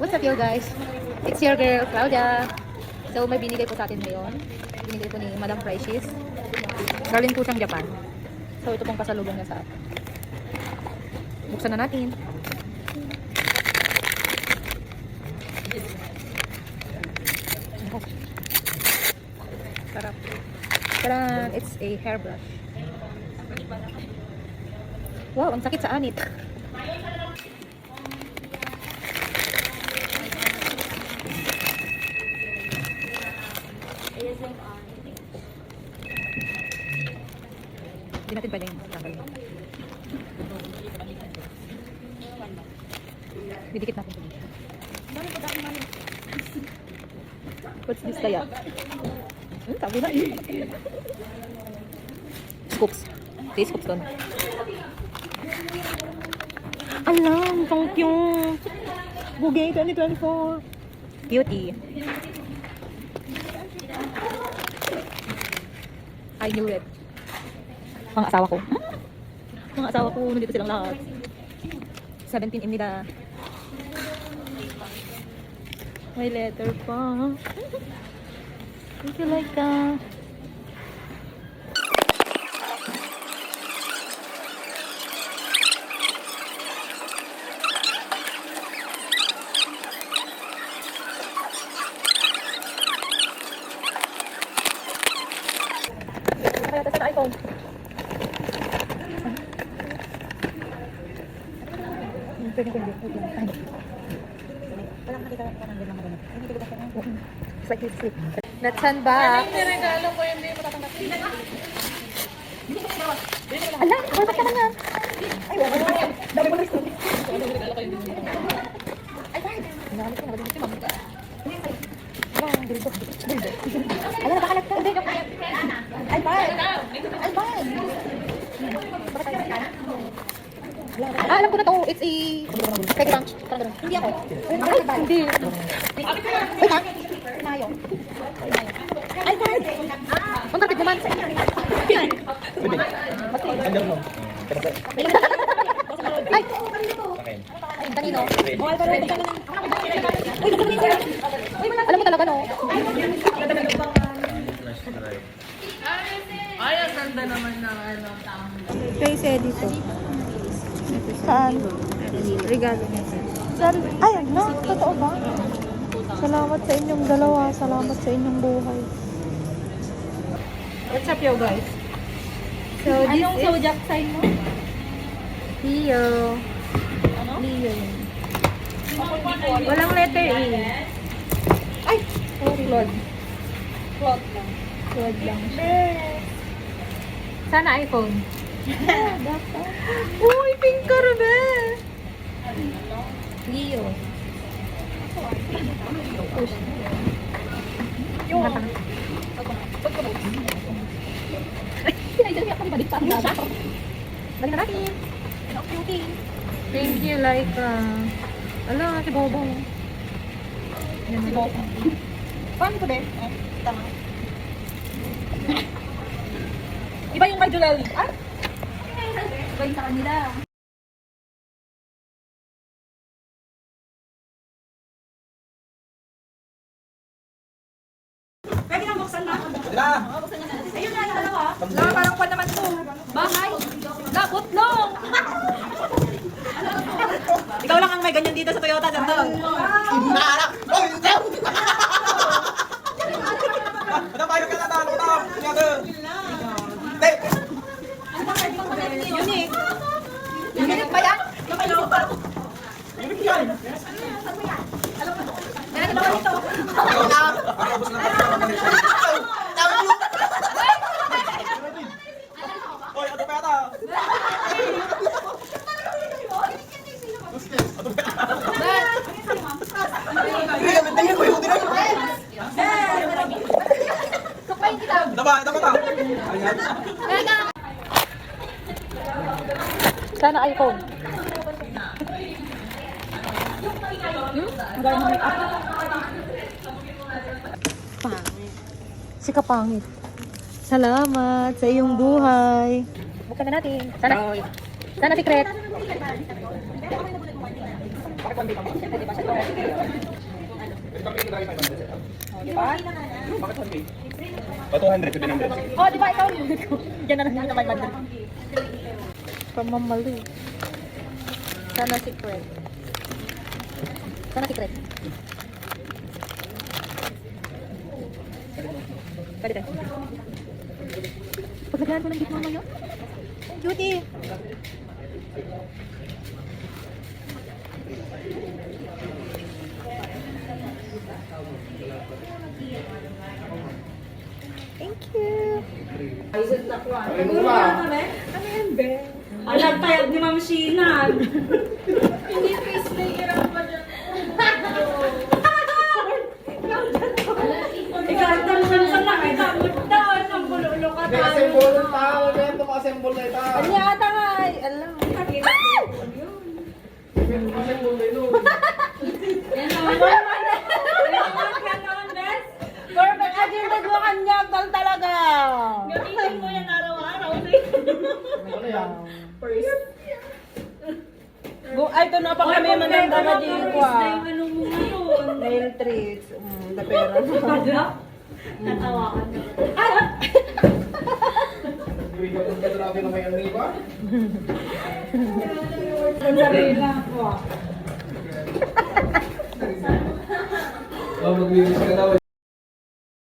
What's up, you guys? It's your girl, Claudia. So, may binigay po sa atin ngayon. Binigay po ni Madam Precious. Galing po siyang Japan. So, ito pong pasalubong niya sa atin. Buksan na natin. Sarap. Taran! It's a hairbrush. Wow, ang sakit sa anit. Hindi natin pwedeng tanggal. Didikit natin ito. What's this kaya? Sabi na eh. Scoops. Say scoops doon. Alam, pang cute. Bugay 2024. Cutie. I knew it. Mga asawa ko. Mga asawa ko, nandito silang lahat. 17 nila. May letter pa. Thank you, like that. Kaya sa iPhone. Pwede ko hindi. Walang nakita ko ng ganda maganda. It's like this sleep. Let's hand back. Anong niregalo ko yung hindi matatanggap? Ala, bakit ka na nga? Ay, wala na yan. Dami mo na ito. Ay, bakit? Nakamit ko na. Badin ito, mamita. Ang dildo. Ala, napakalat ka. Ay, bakit? Ay, bakit? Ah, alam ko na to. It's a fake ranch. Hindi ako. Ay, hindi. Wait ha? Pinayo. Ay, bakit? Ang target naman. Ay! Kanino? Alam mo talaga, no? Ay, ang ganda naman ng ano. Face dito. Saan? Regalo niya. Saan? Ay, no? Totoo ba? Salamat sa inyong dalawa. Salamat sa inyong buhay. What's up, yo guys? So, Anong zodiac sign mo? Leo. Ano? Leo. Walang letter E. Ay! Claude. Cloth lang. Claude lang. Sana iPhone. Uy, pink ka rin eh. Leo. Yung mata. Ay, sinay-dami ako ni Balik pa. Balik na natin. Cutie. Thank you, Laika. Ala, si Bobo. Si Bobo. Paano ito, be? Tama. Iba yung kay Julali. Ay! Iba yung sa kanila. Pwede nang buksan na. Ayun na, dalawa. Parang kwan naman ito. Bahay. Labot long. Ikaw lang ang may ganyan dito sa Toyota, Sandal. Inarak! Oh, yun daw! Ada bayar ka na tayo, tao. Nyata. Tay. Unique. Unique ba yan? Unique yan. Meron dalawa dito. Ikaw na. Pakabos na tayo. Tama mo. Oy, ato pa yata. Tingnan ko yung direct. Daba, ito pa ta. Ayan. Sana iPhone. Ang gaya ng make-up. Pangit. Si kapangit. Salamat sa iyong buhay. Buksan na natin. Sana secret. Oh, di ba? Pa 200, 700. Oh, di ba ikaw? Yan na lang yung naman madali. From Mamalu. Sana secret. Sana secret. Balik tayo. Paglagyan ko ng gift mamaya. Cutie! Thank you! Alam tayo ni Ma'am Sheena. Hindi face layer ang pa dyan. Ikaw naman sa nakita mo daw. Ang bululo ka tayo. Assemble ng tao. Ito assemble na ito. Kanya ata nga ay, alam. Assemble na ito. Yan naman. Perfect agenda mo kanya, tal talaga. Gamitin mo yan araw-araw. Ano yan? Ay, ito na pa kami maganda na din ko ah. Ano mo ngayon? Nail treats. The pera. Natawa ka na. Grabe na may ano ba? Sarili lang ako. Oh, mag-release ka daw.